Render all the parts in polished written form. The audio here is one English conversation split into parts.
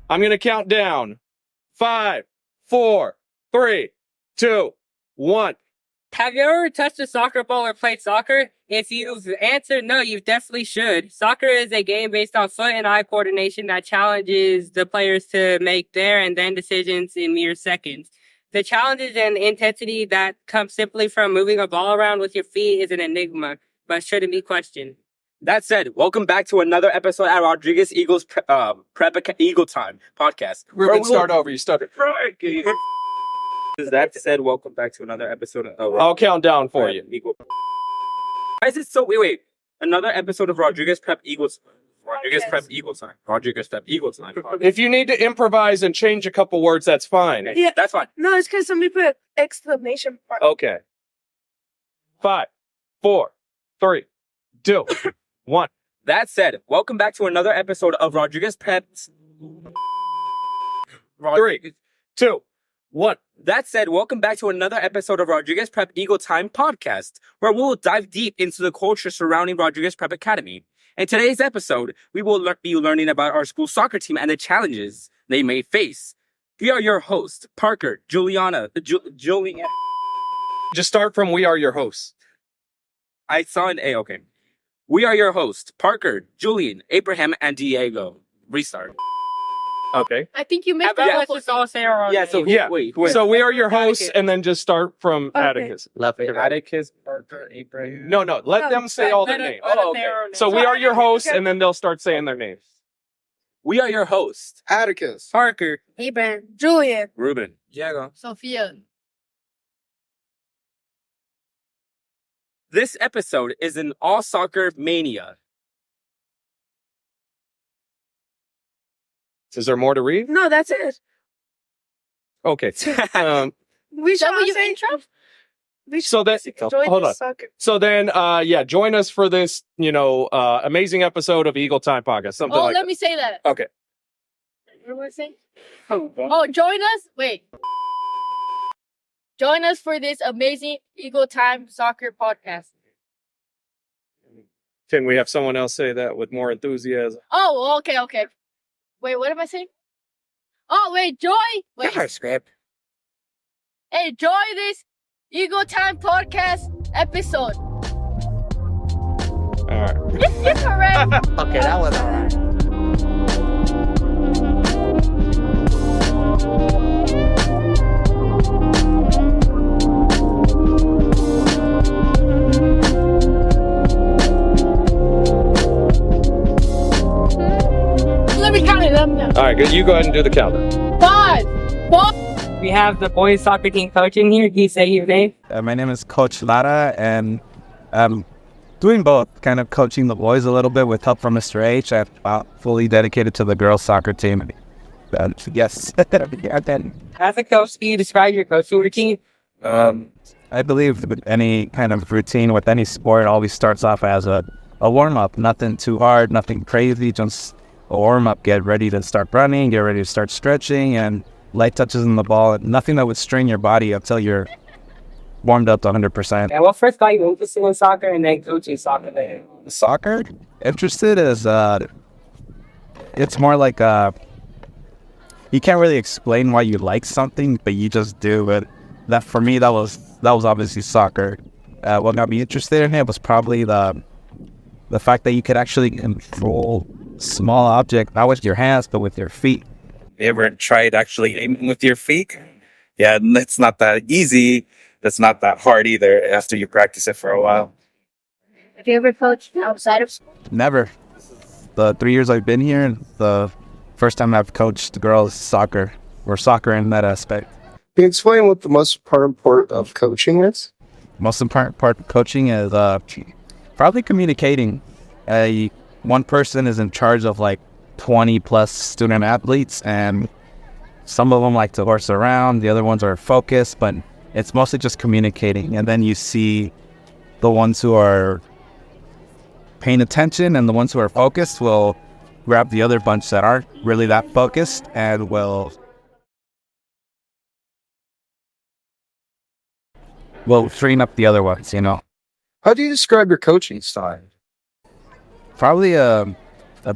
I'm going to count down. 5, 4, 3, 2, 1. Have you ever touched a soccer ball or played soccer? If you've answered no, you definitely should. Soccer is a game based on foot and eye coordination that challenges the players to make there and then decisions in mere seconds. The challenges and intensity that come simply from moving a ball around with your feet is an enigma, but shouldn't be questioned. That said, welcome back to another episode at Rodriguez Eagles Prep Eagle Time podcast. Ruben, start over. You started. That said, welcome back to another episode of I'll count down for you. Eagle. Why is it so? Wait. Another episode of Rodriguez Prep Eagles. Rodriguez Prep Eagle Time. Rodriguez Prep Eagle Time. If you need to improvise and change a couple words, that's fine. Yeah, That's fine. no, it's because somebody put exclamation mark. Okay. 5, 4, 3, 2, 1. That said, welcome back to another episode of Rodriguez Prep's. 3, 2, 1. That said, welcome back to another episode of Rodriguez Prep Eagle Time podcast, where we will dive deep into the culture surrounding Rodriguez Prep Academy. In today's episode, we will be learning about our school soccer team and the challenges they may face. We are your hosts, Parker, Juliana. Just start from we are your hosts. I saw an A, okay. We are your hosts, Parker, Julian, Abraham, and Diego. Restart. Okay. I think you How missed about the let's just all say our own Yeah, so names? Yeah. wait. So we are your hosts, and then just start from Okay. Atticus. Atticus, Parker, Abraham. No, let them say all their Let names. us Oh, say okay. our own So names. we are your hosts, and then they'll start saying their names. We are your hosts, Atticus. Parker. Abraham, Julian, Ruben, Diego. Sophia. This episode is an all soccer mania. Is there more to read? No, that's it. Okay. We should That what you say intro? We should So that join hold the on. soccer. So then, join us for this, amazing episode of Eagle Time Podcast. Something Oh, like let that. me say that. Okay. What am I saying? Oh, join us. Wait. Join us for this amazing Eagle Time Soccer podcast. Can we have someone else say that with more enthusiasm? Oh, okay. Wait, what am I saying? Oh, wait, wait. Script. Enjoy this Eagle Time podcast episode. All right. You're correct. Okay, that was alright. Let me count it up now. All right, good. You go ahead and do the countdown. 5, 4. We have the boys soccer team coach in here. Can you say your name? My name is Coach Lara, and I'm doing both, kind of coaching the boys a little bit with help from Mr. H. I'm fully dedicated to the girls' soccer team. Yes. As a coach, can you describe your coaching routine? I believe with any kind of routine with any sport always starts off as a warm-up. Nothing too hard, nothing crazy, just a warm-up. Get ready to start running, get ready to start stretching, and light touches on the ball. Nothing that would strain your body until you're warmed up to 100%. And what first got you interested in soccer and then coaching soccer there? Soccer? Interested is, it's more like, you can't really explain why you like something, but you just do. But that, for me, that was obviously soccer. What got me interested in it was probably the fact that you could actually control small object, not with your hands, but with your feet. You ever tried actually aiming with your feet? Yeah, it's not that easy. That's not that hard either after you practice it for a while. Have you ever coached outside of school? Never. The 3 years I've been here, the first time I've coached girls soccer, or soccer in that aspect. Can you explain what the most important part of coaching is? Most important part of coaching is probably communicating. One person is in charge of like 20 plus student athletes, and some of them like to horse around, the other ones are focused, but it's mostly just communicating. And then you see the ones who are paying attention and the ones who are focused will grab the other bunch that aren't really that focused and will train up the other ones, How do you describe your coaching style? Probably a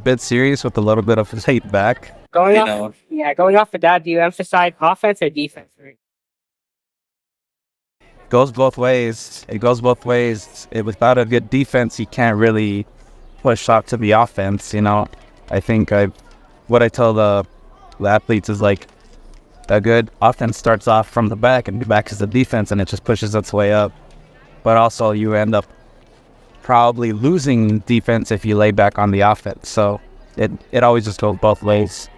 bit serious with a little bit of laid back. Going You off, know, going off of that, do you emphasize offense or defense? Goes both ways. It goes both ways. Without a good defense, you can't really push up to the offense. I think what I tell the athletes is like a good offense starts off from the back and back is the defense, and it just pushes its way up. But also, you end up probably losing defense if you lay back on the offense. So it always just goes both ways.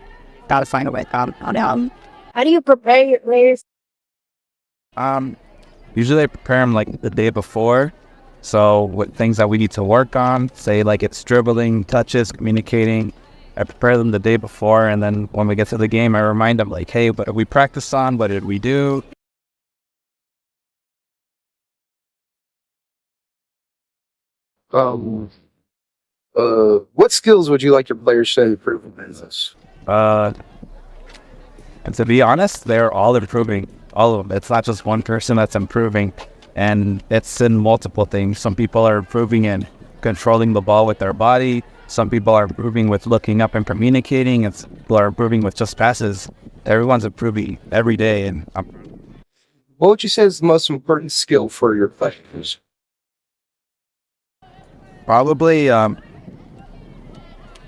Gotta find a way. How do you prepare your players? Usually I prepare them like the day before. So with things that we need to work on, say like it's dribbling, touches, communicating, I prepare them the day before, and then when we get to the game, I remind them like, hey, what did we practice on? What did we do? What skills would you like your players to improve in this? And to be honest, they're all improving. All of them. It's not just one person that's improving, and it's in multiple things. Some people are improving in controlling the ball with their body. Some people are improving with looking up and communicating, and some people are improving with just passes. Everyone's improving every day, and What would you say is the most important skill for your players? probably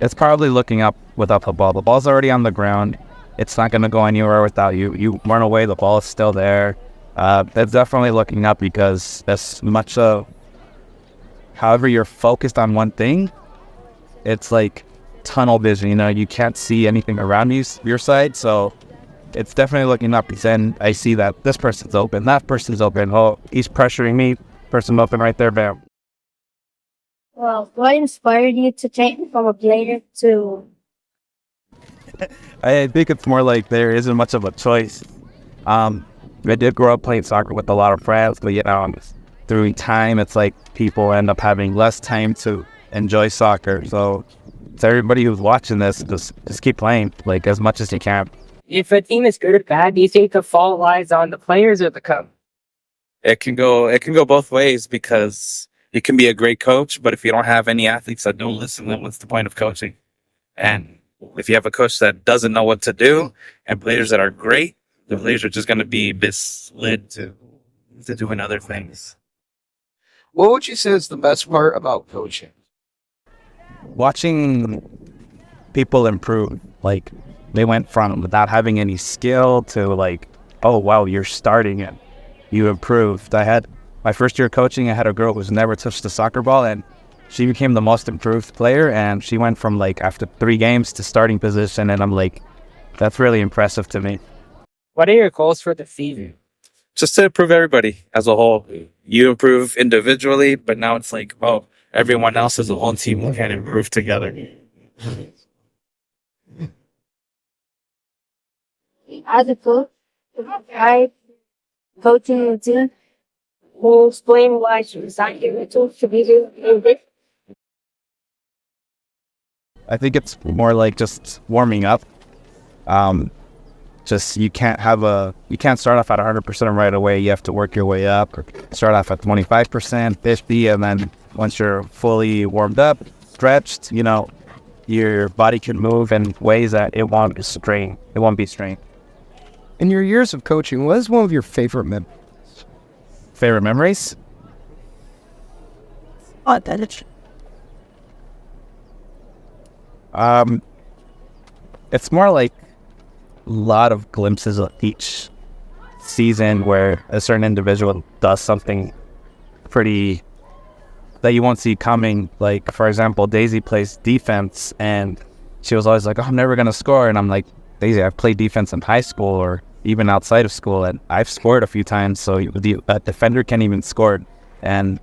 it's probably looking up without the ball. The ball's already on the ground. It's not going to go anywhere without you. You run away, the ball is still there. It's definitely looking up, because as much of however you're focused on one thing, it's like tunnel vision. You can't see anything around your side. So it's definitely looking up, because then I see that this person's open, that person's open. Oh, he's pressuring me. Person open right there, bam. Well, what inspired you to change from a player to? I think it's more like there isn't much of a choice. I did grow up playing soccer with a lot of friends, but through time, it's like people end up having less time to enjoy soccer. So to everybody who's watching this, just keep playing like as much as you can. If a team is good or bad, do you think the fault lies on the players or the coach? it can go both ways, because you can be a great coach, but if you don't have any athletes that don't listen, then what's the point of coaching? And if you have a coach that doesn't know what to do and players that are great, the players are just going to be misled to doing other things. What would you say is the best part about coaching? Watching people improve, like they went from without having any skill to like, oh wow, you're starting it, you improved. I had my first year coaching, I had a girl who's never touched a soccer ball, and she became the most improved player, and she went from like after 3 games to starting position, and I'm like, that's really impressive to me. What are your goals for the season? Just to improve everybody as a whole. You improve individually, but now it's like, oh, everyone else as a whole team can improve together. As a coach, I coaching the team. Will explain why soccer should be good. I think it's more like just warming up. Just you can't start off at 100% right away. You have to work your way up. Or start off at 25%, 50%, and then once you're fully warmed up, stretched, your body can move in ways that it won't be strained. In your years of coaching, what is one of your favorite memories? Favorite memories? It's more like a lot of glimpses of each season where a certain individual does something pretty that you won't see coming. Like, for example, Daisy plays defense, and she was always like, oh, I'm never going to score. And I'm like, Daisy, I've played defense in high school or even outside of school, and I've scored a few times, so a defender can't even score. And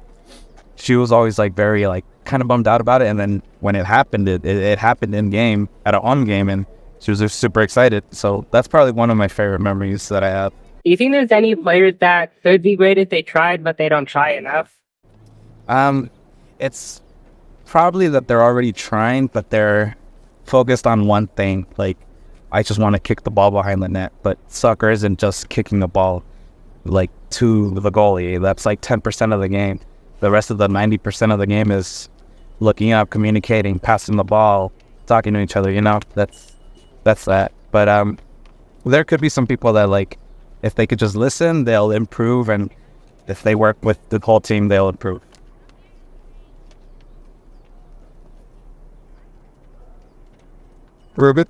she was always like very like kind of bummed out about it, and then when it happened, it happened in game at a home game, and she was just super excited. So that's probably one of my favorite memories that I have. Do you think there's any players that could be great if they tried, but they don't try enough? It's probably that they're already trying, but they're focused on one thing. Like, I just want to kick the ball behind the net, but soccer isn't just kicking the ball like to the goalie. That's like 10% of the game. The rest of the 90% of the game is looking up, communicating, passing the ball, talking to each other. That's that's that. But there could be some people that like, if they could just listen, they'll improve, and if they work with the whole team, they'll improve. Ruben?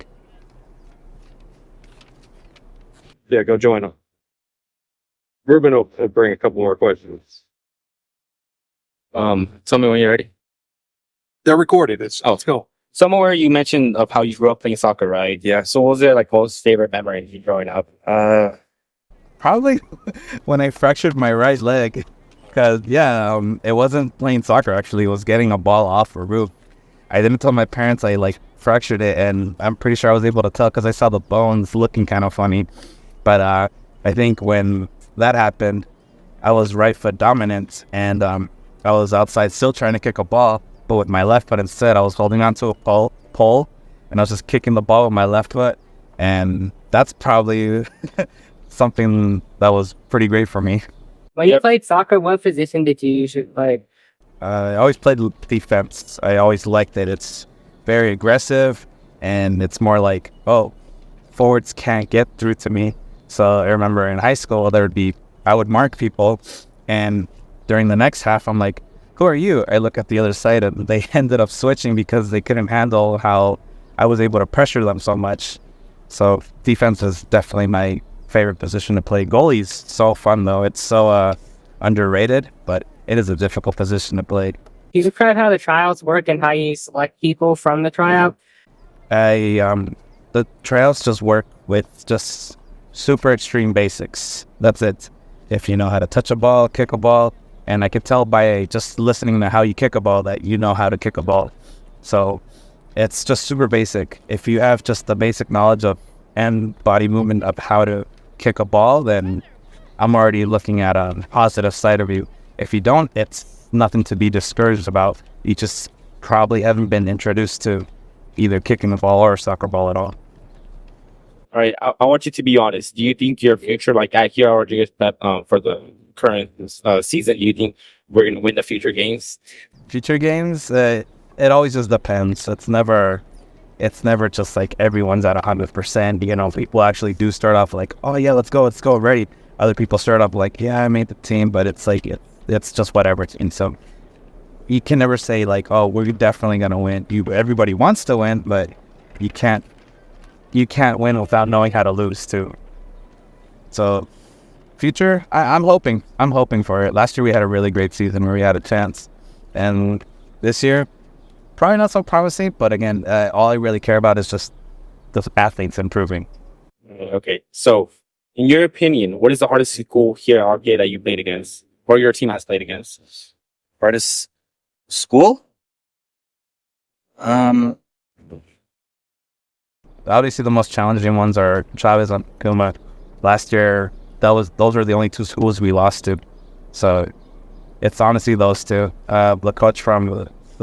Yeah, go join them. Ruben will bring a couple more questions. Tell me when you're ready. They're recorded. Let's go. Somewhere you mentioned of how you grew up playing soccer, right? Yeah. So what was your like most favorite memory of you growing up? Probably when I fractured my right leg, because it wasn't playing soccer. Actually, it was getting a ball off a roof. I didn't tell my parents I like fractured it, and I'm pretty sure I was able to tell because I saw the bones looking kind of funny. But I think when that happened, I was right foot dominant, and I was outside still trying to kick a ball, but with my left foot instead. I was holding onto a pole, and I was just kicking the ball with my left foot, and that's probably something that was pretty great for me. When you played soccer, what position did you usually play? I always played defense. I always liked it. It's very aggressive, and it's more like, forwards can't get through to me. So I remember in high school, I would mark people, and during the next half, I'm like, who are you? I look at the other side, and they ended up switching because they couldn't handle how I was able to pressure them so much. So defense is definitely my favorite position to play. Goalie's so fun, though. It's so underrated, but it is a difficult position to play. Can you describe how the tryouts work and how you select people from the tryout? The tryouts just work with just super extreme basics. That's it. If you know how to touch a ball, kick a ball, and I could tell by just listening to how you kick a ball that you know how to kick a ball. So it's just super basic. If you have just the basic knowledge of and body movement of how to kick a ball, then I'm already looking at a positive side of you. If you don't, it's nothing to be discouraged about. You just probably haven't been introduced to either kicking the ball or a soccer ball at all. All right, I want you to be honest. Do you think your future, like at here or Rodriguez Pep, for the current season, do you think we're going to win the future games? Future games, it always just depends. It's never just like everyone's at 100%. You know, people actually do start off like, oh yeah, let's go, ready. Other people start off like, yeah, I made the team, but it's like it's just whatever. And so you can never say like, oh, we're definitely gonna win. Everybody wants to win, but you can't win without knowing how to lose too. So future, I'm hoping for it. Last year we had a really great season where we had a chance, and this year probably not so promising. But again, all I really care about is just the athletes improving. Okay, so in your opinion, what is the hardest school here at RPA that you played against, or your team has played against? Hardest school? Obviously, the most challenging ones are Chavez and Puma. Last year, those were the only two schools we lost to. So it's honestly those two. The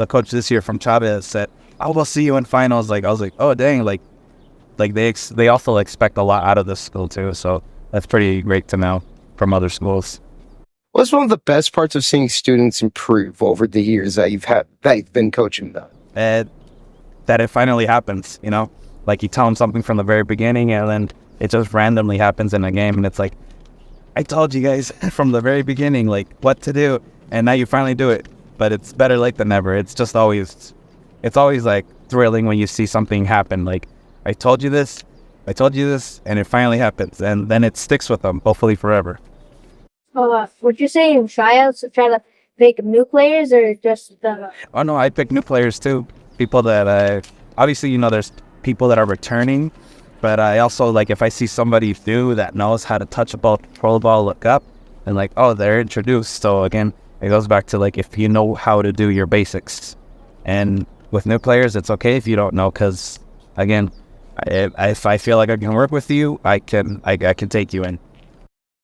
coach this year from Chavez said, "I will see you in finals." Like I was like, "Oh dang!" Like they also expect a lot out of this school too. So that's pretty great to know from other schools. What's one of the best parts of seeing students improve over the years that you've been coaching them? That it finally happens, you know? Like you tell them something from the very beginning and then it just randomly happens in a game, and it's like, I told you guys from the very beginning, like what to do, and now you finally do it. But it's better late than never. It's always like thrilling when you see something happen. Like, I told you this, and it finally happens, and then it sticks with them, hopefully forever. Would you say in tryouts, try to pick new players or just the... Oh no, I pick new players too. People that obviously, you know, there's people that are returning, but I also, like, if I see somebody new that knows how to touch a ball, control the ball, look up, and like, oh, they're introduced. So again, it goes back to like, if you know how to do your basics. And with new players, it's okay if you don't know, because again, if I feel like I can work with you, I can take you in.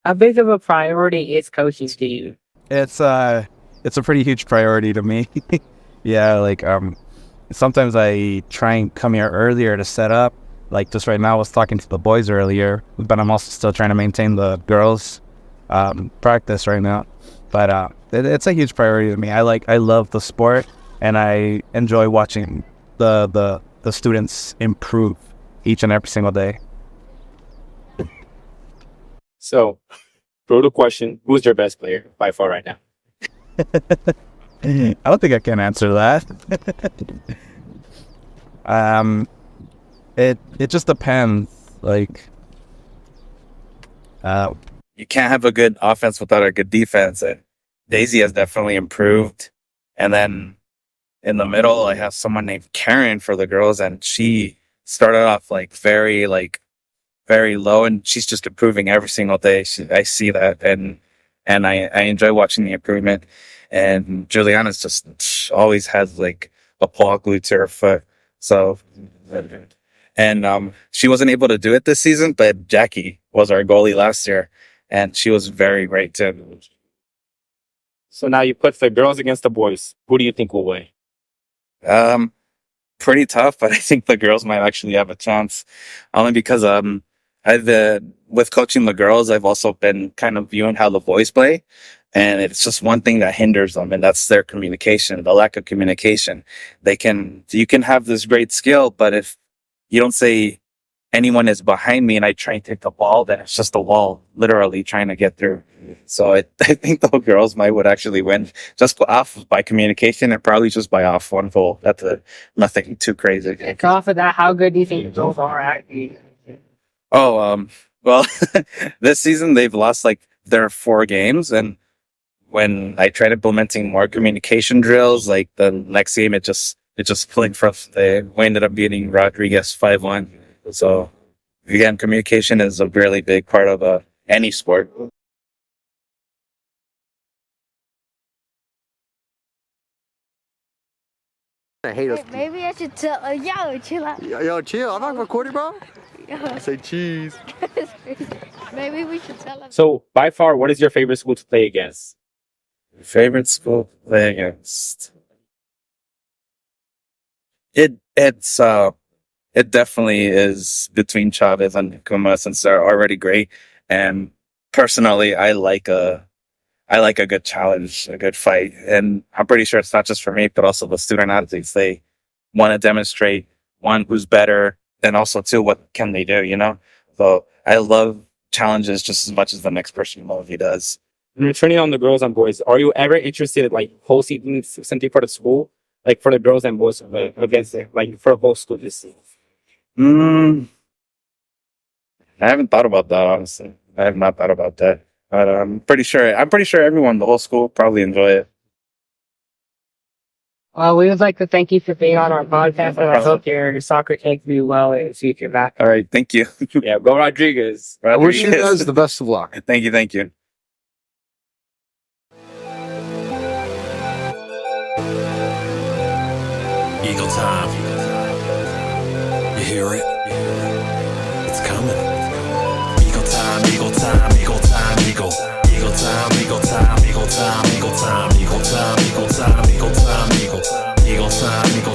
How big of a priority is coaching to you? It's a pretty huge priority to me. Yeah, like sometimes I try and come here earlier to set up. Like just right now, I was talking to the boys earlier, but I'm also still trying to maintain the girls' practice right now. But it's a huge priority to me. I love the sport, and I enjoy watching the students improve each and every single day. So, brutal question: who's your best player by far right now? I don't think I can answer that. It just depends. Like, You can't have a good offense without a good defense. And Daisy has definitely improved. And then in the middle, I have someone named Karen for the girls, and she started off very low, and she's just improving every single day. I see that, and I enjoy watching the improvement. And Juliana's just always has like a paw glued to her foot. So, and she wasn't able to do it this season, but Jackie was our goalie last year, and she was very great too. So now you put the girls against the boys. Who do you think will win? Pretty tough, but I think the girls might actually have a chance, only because with coaching the girls, I've also been kind of viewing how the boys play, and it's just one thing that hinders them, and that's their communication, the lack of communication. You can have this great skill, but if you don't say anyone is behind me and I try and take the ball, then it's just a wall, literally trying to get through. So I think the girls would actually win just off by communication and probably just by off one goal. That's nothing too crazy. Off of that, how good do you think the girls are actually? Oh, well, this season they've lost their 4 games, and when I tried implementing more communication drills, like the next game, it just clicked for us. We ended up beating Rodriguez 5-1. So again, communication is a really big part of any sport. I hate us. Maybe I should tell. Yo, chill out. Yo, chill. I'm not recording, bro. Yo, Say cheese. maybe we should tell them. So by far, what is your favorite school to play against? Favorite school to play against? It definitely is between Chavez and Kuma, since they're already great. And personally, I like a good challenge, a good fight. And I'm pretty sure it's not just for me, but also the student athletes. They want to demonstrate, one, who's better, and also, two, what can they do, So I love challenges just as much as the next person movie does. Returning on the girls and boys, are you ever interested in hosting something for the school? Like for the girls and boys against it, for a whole school this season? I haven't thought about that, honestly. I have not thought about that. But I'm pretty sure everyone, the whole school, probably enjoy it. Well, we would like to thank you for being on our podcast, and I hope your soccer takes you well in the future back. All right, thank you. Yeah, go Rodriguez. I wish you guys the best of luck. Thank you. Eagle time. You hear it? It's coming. Eagle time, eagle time, eagle time, eagle. Eagle time, eagle time, eagle time, eagle time, eagle time, eagle time, eagle time, eagle. Eagle time, eagle